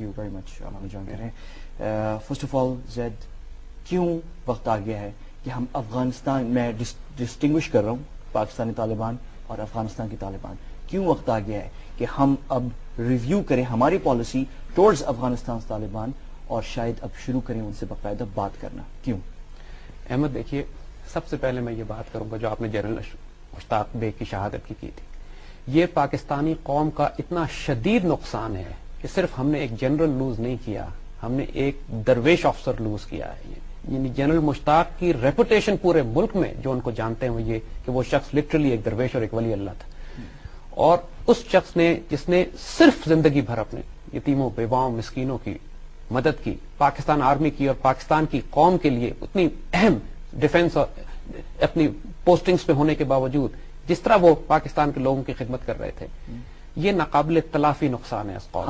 You very much ہمیں join کریں. First of all زید, کیوں وقت آ گیا ہے کہ ہم افغانستان, میں ڈسٹنگوش کر رہا ہوں پاکستانی طالبان اور افغانستان کی طالبان, کیوں وقت آ گیا ہے کہ ہم اب ریویو کریں ہماری پالیسی ٹورڈز افغانستان طالبان اور شاید اب شروع کریں ان سے باقاعدہ بات کرنا؟ کیوں؟ احمد دیکھیے, سب سے پہلے میں یہ بات کروں گا جو آپ نے جنرل مشتاق بیگ کی شہادت کی تھی. یہ پاکستانی قوم کا اتنا شدید نقصان ہے کہ صرف ہم نے ایک جنرل لوز نہیں کیا, ہم نے ایک درویش افسر لوز کیا ہے. یعنی جنرل مشتاق کی ریپوٹیشن پورے ملک میں جو ان کو جانتے ہیں وہ یہ کہ وہ شخص لٹرلی ایک درویش اور ایک ولی اللہ تھا, اور اس شخص نے جس نے صرف زندگی بھر اپنے یتیموں بیواؤں مسکینوں کی مدد کی, پاکستان آرمی کی اور پاکستان کی قوم کے لیے اتنی اہم ڈیفنس اور اپنی پوسٹنگز پہ ہونے کے باوجود جس طرح وہ پاکستان کے لوگوں کی خدمت کر رہے تھے, یہ ناقابل تلافی نقصان ہے اس قوم.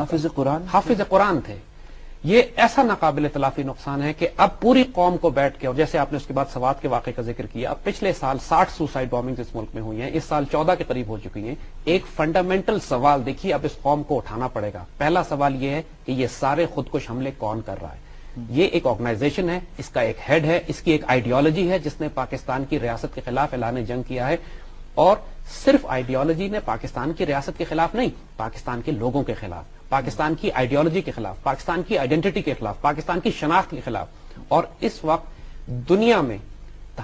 حافظ قرآن تھے. یہ ایسا ناقابل تلافی نقصان ہے کہ اب پوری قوم کو بیٹھ کے, اور جیسے آپ نے اس کے بعد سوات کے واقعے کا ذکر کیا, اب پچھلے سال 60 سوسائڈ بامبنگ اس ملک میں ہوئی ہیں, اس سال 14 کے قریب ہو چکی ہیں. ایک فنڈامنٹل سوال دیکھیے اب اس قوم کو اٹھانا پڑے گا. پہلا سوال یہ ہے کہ یہ سارے خودکش حملے کون کر رہا ہے؟ یہ ایک آرگنائزیشن ہے, اس کا ایک ہیڈ ہے, اس کی ایک آئیڈیالوجی ہے جس نے پاکستان کی ریاست کے خلاف اعلان جنگ کیا ہے, اور صرف آئیڈیالوجی نے پاکستان کی ریاست کے خلاف نہیں, پاکستان کے لوگوں کے خلاف, پاکستان کی آئیڈیالوجی کے خلاف, پاکستان کی آئیڈینٹی کے خلاف, پاکستان کی شناخت کے خلاف. اور اس وقت دنیا میں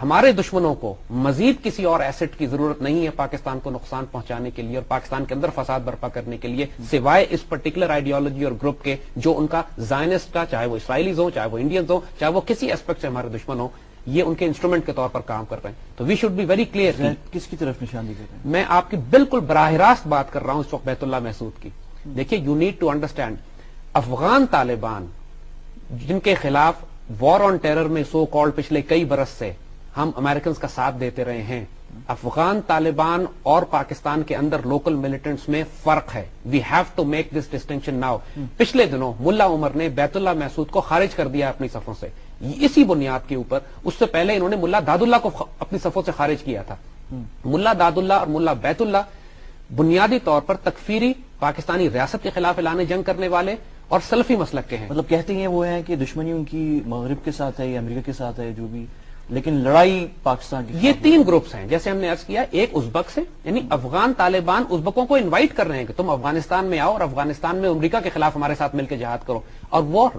ہمارے دشمنوں کو مزید کسی اور ایسٹ کی ضرورت نہیں ہے پاکستان کو نقصان پہنچانے کے لیے اور پاکستان کے اندر فساد برپا کرنے کے لیے, سوائے اس پرٹیکولر آئیڈیالوجی اور گروپ کے جو ان کا زائنسٹ کا, چاہے وہ اسرائیلیز ہوں, چاہے وہ انڈینز ہوں, چاہے وہ کسی اسپیکٹ سے ہمارے دشمن ہوں, یہ ان کے انسٹرومنٹ کے طور پر کام کر رہے ہیں. تو we should be very clear. کس کی طرف نشاندہی کر رہے ہیں؟ میں آپ کی بالکل براہ راست بات کر رہا ہوں اس وقت بیت اللہ محسود کی. دیکھیے, you need to understand, Afghan Taliban جن کے خلاف وار آن ٹیرر میں سو کالڈ پچھلے کئی برس سے ہم امریکنز کا ساتھ دیتے رہے ہیں, افغان طالبان اور پاکستان کے اندر لوکل ملیٹنٹس میں فرق ہے. We have to make this distinction now. پچھلے دنوں ملا عمر نے بیت اللہ محسود کو خارج کر دیا اپنی صفوں سے, اسی بنیاد کے اوپر. اس سے پہلے انہوں نے ملا داد اللہ کو اپنی صفوں سے خارج کیا تھا. ملا داد اللہ اور ملا بیت اللہ بنیادی طور پر تکفیری پاکستانی ریاست کے خلاف اعلان جنگ کرنے والے اور سلفی مسلک کے ہیں. مطلب کہتے ہیں وہ ہیں کہ دشمنی ان کی مغرب کے ساتھ ہے یا امریکہ کے ساتھ ہے جو بھی, لیکن لڑائی پاکستان کی. یہ تین گروپس ہیں جیسے ہم نے عرض کیا, ایک ازبک سے, یعنی افغان طالبان ازبکوں کو انوائٹ کر رہے ہیں کہ تم افغانستان میں آؤ اور افغانستان میں امریکہ کے خلاف ہمارے ساتھ مل کے جہاد کرو, اور وہ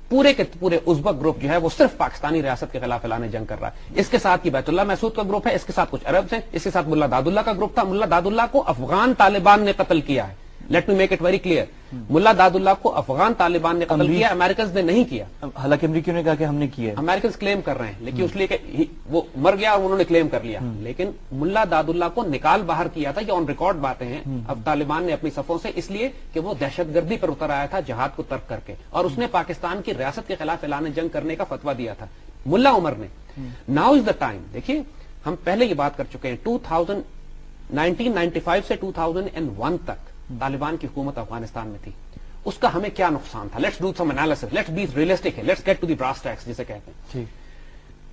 پورے کے پورے ازبک گروپ جو ہے وہ صرف پاکستانی ریاست کے خلاف اعلان جنگ کر رہا ہے. اس کے ساتھ یہ بیت اللہ محسود کا گروپ ہے, اس کے ساتھ کچھ عربs ہیں, اس کے ساتھ ملا داد اللہ کا گروپ تھا. ملا داد اللہ کو افغان طالبان نے قتل کیا ہے. Let me make it very clear, ملا داد اللہ کو افغان طالبان نے قتل کیا, امریکنز نے نہیں کیا. حالانکہ امریکیوں نے کہا کہ ہم نے کیا, امریکنز کلیم کر رہے ہیں, لیکن اس لیے کہ وہ مر گیا اور انہوں نے کلیم کر لیا. لیکن ملا داد اللہ کو نکال باہر کیا تھا, یہ آن ریکارڈ باتیں ہیں. اب طالبان نے اپنی صفوں سے, اس لیے کہ وہ دہشت گردی پر اتر آیا تھا جہاد کو ترک کر کے, اور اس نے پاکستان کی ریاست کے خلاف اعلان جنگ کرنے کا فتویٰ دیا تھا ملا عمر نے. Now is the time. دیکھیے, ہم پہلے یہ بات کر چکے ہیں, 1995 سے 2001 تک طالبان کی حکومت افغانستان میں تھی, اس کا ہمیں کیا نقصان تھا؟ Let's do some analysis, let's be realistic ہے, let's get to the brass tacks جسے کہتے ہیں.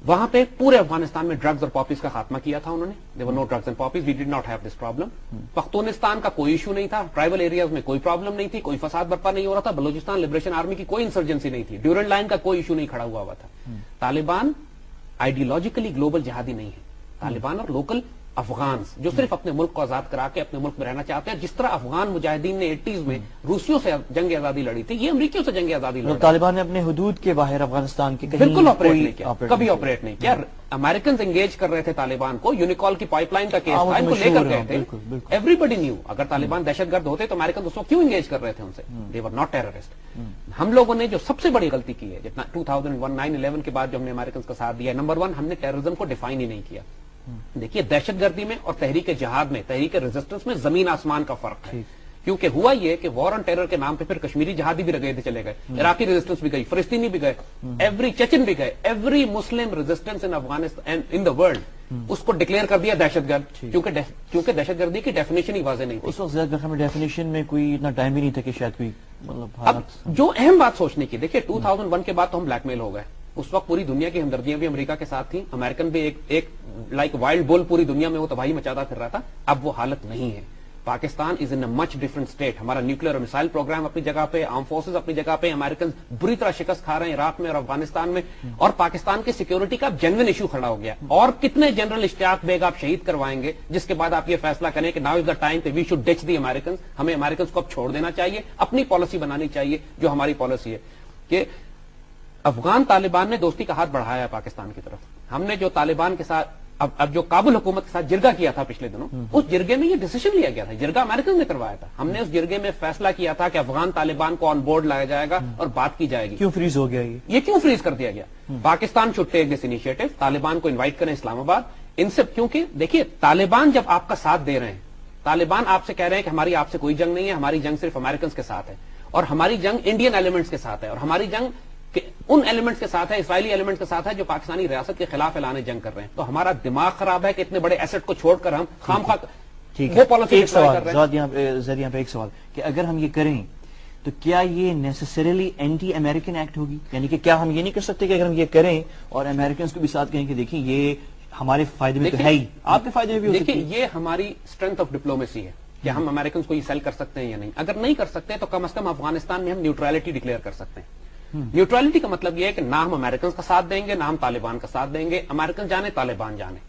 وہاں پہ پورے افغانستان میں ڈرگز اور پاپیز کا خاتمہ کیا تھا انہوں نے. There were no drugs and poppies, we did not have this problem. Pakhtunistan کا کوئی ایشو نہیں تھا, ٹرائبل ایریاز میں کوئی پرابلم نہیں تھی, کوئی فساد برپا نہیں ہو رہا تھا, بلوچستان لبریشن آرمی کی کوئی انسرجنسی نہیں تھی, ڈیورنڈ لائن کا کوئی ایشو نہیں کھڑا ہوا تھا. طالبان آئیڈیولوجیکلی گلوبل جہادی نہیں ہے. طالبان اور لوکل افغانز جو صرف اپنے ملک کو آزاد کرا کے اپنے ملک میں رہنا چاہتے ہیں, جس طرح افغان مجاہدین نے 80s میں روسیوں سے جنگ آزادی لڑی تھی, یہ امریکیوں سے جنگ آزادی لڑی. طالبان نے اپنے حدود کے باہر افغانستان کے بالکل آپریٹ نہیں کیا, کبھی آپریٹ نہیں کیا. امریکنز انگیج کر رہے تھے طالبان کو, یونیکال کی پائپ لائن کا کیس تھا, ان کو لے کر گئے تھے. ایوری بڈی نیو اگر طالبان دہشت گرد ہوتے تو امریکن اس وقت کیوں انگیج کر رہے تھے ان سے؟ دے ور ناٹ ٹیررسٹ. ہم لوگوں نے جو سب سے بڑی غلطی کی ہے 2001 9/11 کے بعد جو ہم نے امریکنز کا ساتھ دیا ہے, نمبر 1 ہم نے ٹیررزم کو ڈیفائن ہی نہیں کیا. دیکھیے, دہشت گردی میں اور تحریک جہاد میں, تحریک ریزسٹنس میں زمین آسمان کا فرق ہے. کیونکہ ہوا یہ کہ وار آن ٹیرر کے نام پہ پھر کشمیری جہادی بھی گئے تھے, چلے گئے, عراقی ریزسٹنس بھی گئی, فلسطینی بھی گئے, ایوری چچن بھی گئے, every Muslim resistance in Afghanistan in the world, اس کو ڈکلیئر کر دیا دہشت گرد, کیونکہ دہشت گردی کی ڈیفینیشن ہی واضح نہیں تھی. اس وقت زیادہ ڈیفینیشن میں کوئی اتنا ٹائم بھی نہیں تھا کہ شاید کوئی مطلب. اب جو اہم بات سوچنے کی, دیکھیے 2001 کے بعد تو ہم بلیک میل ہو گئے. اس وقت پوری دنیا کی ہمدردیاں بھی امریکہ کے ساتھ تھیں, امریکن بھی ایک لائک وائلڈ بول پوری دنیا میں وہ تباہی مچاتا پھر رہا تھا. اب وہ حالت نہیں ہے. Pakistan is in a much different state. हमारा न्यूक्लियर और मिसाइल प्रोग्राम अपनी जगह पे, आर्म फोर्सेस अपनी जगह पे, अमेरिकन बुरी तरह शिकस्त खा रहे हैं इराक में और अफगानिस्तान में, और पाकिस्तान की सिक्योरिटी का जेन्युइन इशू खड़ा हो गया. और कितने जनरल इश्तियाक बेग आप शहीद करवाएंगे जिसके बाद आप ये फैसला करें कि now is the time we should ditch the American, हमें अमेरिकन को अब छोड़ देना चाहिए, अपनी पॉलिसी बनानी चाहिए जो हमारी पॉलिसी है. कि अफगान तालिबान ने दोस्ती का हाथ बढ़ाया है पाकिस्तान की तरफ. हमने जो तालिबान के साथ अब जो काबुल हुकूमत के साथ जिरगा किया था पिछले दिनों, उस जिरगे में ये डिसीजन लिया गया था. जिरगा अमेरिकन ने करवाया था. हमने उस जिरगे में फैसला किया था कि अफगान तालिबान को ऑन बोर्ड लाया जाएगा और बात की जाएगी. क्यों फ्रीज हो गया ये क्यों फ्रीज कर दिया गया? Pakistan should take this initiative, Taliban को इन्वाइट करें इस्लामाबाद. इनसे क्योंकि देखिए, तालिबान जब आपका साथ दे रहे हैं, तालिबान आपसे कह रहे हैं कि हमारी आपसे कोई जंग नहीं है, हमारी जंग सिर्फ अमेरिकन के साथ है, और हमारी जंग इंडियन एलिमेंट्स के साथ है, और हमारी जंग उन एलिमेंट्स के साथ है, इसराइली एलिमेंट्स के साथ है जो पाकिस्तानी रियासत के खिलाफ ऐलान जंग कर रहे हैं. तो हमारा दिमाग खराब है कि इतने बड़े एसेट को छोड़कर हम खामखा वो पॉलिसी एक सवाल ज़ाद यहाँ पे एक सवाल कि अगर हम ये करें तो क्या ये नेसेसरीली एंटी अमेरिकन एक्ट होगी? यानी कि क्या हम ये नहीं कर सकते कि अगर हम ये करें और अमेरिकन को भी साथ कहें कि देखिए ये हमारे फायदे में तो है ही, आपके फायदे में भी हो सकती है. देखिए, ये हमारी स्ट्रेंथ ऑफ डिप्लोमेसी है कि हम अमेरिकन को ये सेल कर सकते हैं या नहीं. अगर नहीं कर सकते तो कम से कम अफगानिस्तान में हम न्यूट्रलिटी डिक्लेयर कर सकते हैं. न्यूट्रलिटी का मतलब यह है कि ना हम अमेरिकन का साथ देंगे ना हम तालिबान का साथ देंगे, अमेरिकन जाने तालिबान जाने.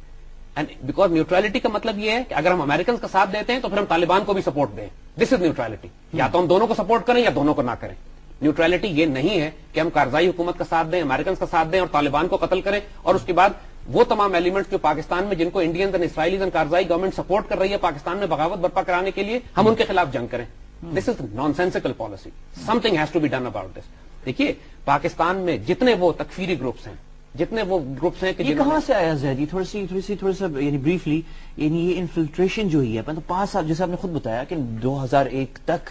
एंड बिकॉज न्यूट्रलिटी का मतलब यह है कि अगर हम अमेरिकन का साथ देते हैं तो फिर हम तालिबान को भी सपोर्ट दें. This is neutrality. या तो हम दोनों को सपोर्ट करें या दोनों को ना करें. न्यूट्रलिटी ये नहीं है कि हम कारजाई हुकूमत का साथ दें, अमेरिकन का साथ दें और तालिबान को कत्ल करें, और उसके बाद वो तमाम एलिमेंट्स जो पाकिस्तान में जिनको Indian and Israelis and Karzai government support कर रही है पाकिस्तान में बगावत बर्पा कराने के लिए, हम उनके खिलाफ जंग करें. This is nonsensical policy. Something has to be done about this. देखिए, पाकिस्तान में जितने वो तकफीरी ग्रुप्स हैं, जितने वो ग्रुप्स हैं कि ये कहां से आया ज़ैद? थोड़ी सा यानी ब्रीफली, यानी ये इन्फिल्ट्रेशन जो ही है, मतलब 5 साल, जैसे आपने खुद बताया कि 2001 तक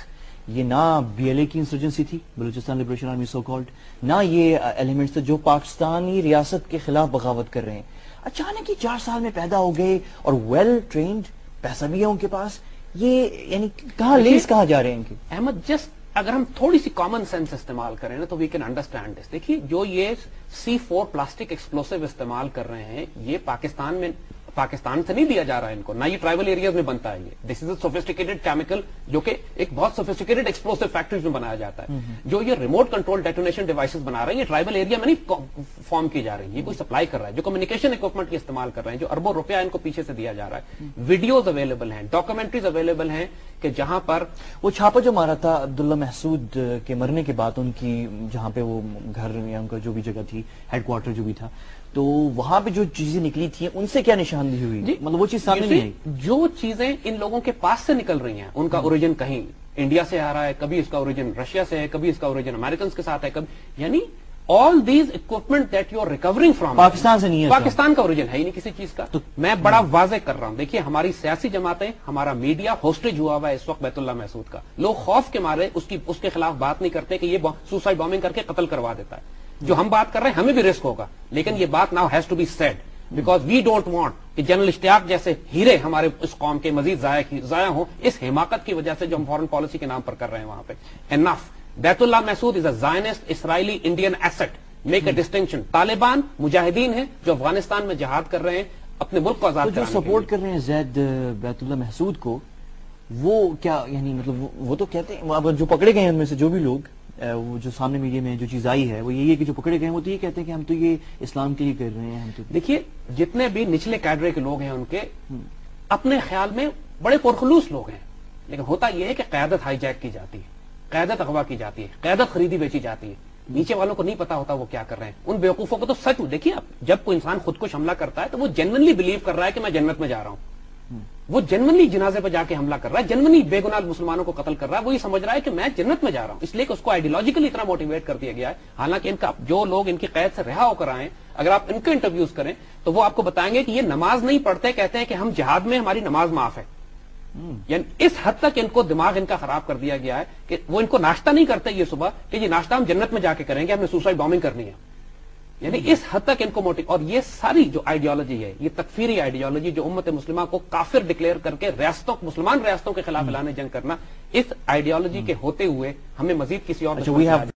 ये ना BLA की इंसर्जेंसी थी, Balochistan liberation army so called, ना ये एलिमेंट्स थे जो पाकिस्तानी रियासत के खिलाफ बगावत कर रहे हैं. अचानक ही 4 साल में पैदा हो गए और वेल ट्रेन्ड, पैसा भी है उनके पास. ये यानी कहां लेस कहां जा रहे हैं इनके? अहमद, जस्ट अगर हम थोड़ी सी कॉमन सेंस इस्तेमाल करें ना तो वी कैन अंडरस्टैंड दिस. देखिए, जो ये C4 प्लास्टिक एक्सप्लोसिव इस्तेमाल कर रहे हैं, ये पाकिस्तान से नहीं दिया जा रहा है इनको, ना ये ट्राइबल एरियाज में बनता है. ये this is a sophisticated chemical जो कि एक बहुत सोफिस्टिकेटेड एक्सप्लोसिव फैक्ट्रीज में बनाया जाता है. जो ये रिमोट कंट्रोल डेटोनेशन डिवाइसेस बना रहे हैं, ये ट्राइबल एरिया में नहीं फॉर्म की जा रही है, ये कोई सप्लाई कर रहा है. जो कम्युनिकेशन इक्विपमेंट इस्तेमाल कर रहे हैं, जो अरबों रुपया इनको पीछे से दिया जा रहा है. वीडियोज अवेलेबल हैं, डॉक्यूमेंट्रीज अवेलेबल हैं कि जहां पर वो छापा जो मारा था अब्दुल्ला महसूद के मरने के बाद, उनकी जहां पे वो घर या उनका जो भी जगह थी, हेडक्वार्टर जो भी था, तो वहां पे जो चीजें निकली थी उनसे क्या निशानदेही हुई? मतलब वो चीज सामने नहीं आई. जो चीजें इन लोगों के पास से निकल रही हैं, उनका ओरिजिन कहीं इंडिया से आ रहा है, कभी इसका ओरिजिन रशिया से है, कभी इसका ओरिजिन अमेरिकन के साथ है, कभी, यानी all these equipment that you are recovering from Pakistan से नहीं है. पाकिस्तान का ओरिजिन है ही नहीं किसी चीज का. तो मैं बड़ा वाजे कर रहा हूं. देखिए, हमारी सियासी जमातें, हमारा मीडिया होस्टेज हुआ हुआ है इस वक्त बैतुल्लाह महसूद का. लोग खौफ के मारे उसके खिलाफ बात नहीं करते कि ये सुसाइड बॉम्बिंग करके कत्ल करवा देता है. जो हम बात कर रहे हैं, हमें भी रिस्क होगा, लेकिन ये बात now has to be said because we don't want कि जनरल इश्तियाक जैसे हीरे हमारे इस कौम के मजीद जाया हो इस हिमाकत की वजह से जो हम फॉरेन पॉलिसी के नाम पर कर रहे हैं वहां पे. Enough. Baitullah Mehsud is a Zionist Israeli Indian asset. Make a distinction. Taliban मुजाहिदीन है जो अफगानिस्तान में जिहाद कर रहे हैं अपने मुल्क को आजाद कराने के लिए. सपोर्ट कर रहे हैं ज़ैद बैतुल्लाह महसूद को, वो क्या यानी मतलब वो तो कहते हैं, अब जो पकड़े गए हैं उनमें से जो भी लोग, वो जो सामने मीडिया में जो चीज आई है वो यही है कि जो पकड़े गए हैं वो तो ये कहते हैं कि हम तो ये इस्लाम के लिए कर रहे हैं. हम तो देखिए, जितने भी निचले कैडरे के लोग हैं उनके अपने ख्याल में बड़े पुरखलूस लोग हैं, लेकिन होता यह है कि क़यादत हाईजैक की जाती है, क़यादत अगवा की जाती है, क़यादत खरीदी बेची जाती है. नीचे वालों को नहीं पता होता वो क्या कर रहे हैं. उन बेवकूफों को तो सच में देखिए, जब कोई इंसान खुद को हमला करता है तो वो जेन्युइनली बिलीव कर रहा है कि मैं जन्नत में जा रहा हूं. वो जेन्युइनली जनाजे पर जाके हमला कर रहा है, जेन्युइनली बेगुनाह मुसलमानों को कत्ल कर रहा है. वो ये समझ रहा है कि मैं जन्नत में जा रहा हूं, इसलिए कि उसको आइडियोलॉजिकली इतना मोटिवेट कर दिया गया है. हालांकि इनका जो लोग इनकी कैद से रिहा होकर आए, अगर आप इनके इंटरव्यूज करें तो वो आपको बताएंगे कि ये नमाज नहीं पढ़ते, कहते हैं कि हम जिहाद में हमारी नमाज माफ है. यानी इस हद तक इनको दिमाग इनका खराब कर दिया गया है कि वो इनको नाश्ता नहीं करते ये सुबह कि ये नाश्ता हम जन्नत में जाके करेंगे, हमने सुसाइड बॉम्बिंग करनी है. यानी इस हद तक इनको मोटिव. और ये सारी जो आइडियोलॉजी है, ये तकफीरी आइडियोलॉजी जो उम्मत मुस्लिमा को काफिर डिक्लेयर करके मुसलमान रियासतों के खिलाफ ऐलान जंग करना, इस आइडियोलॉजी के होते हुए हमें मजीद किसी और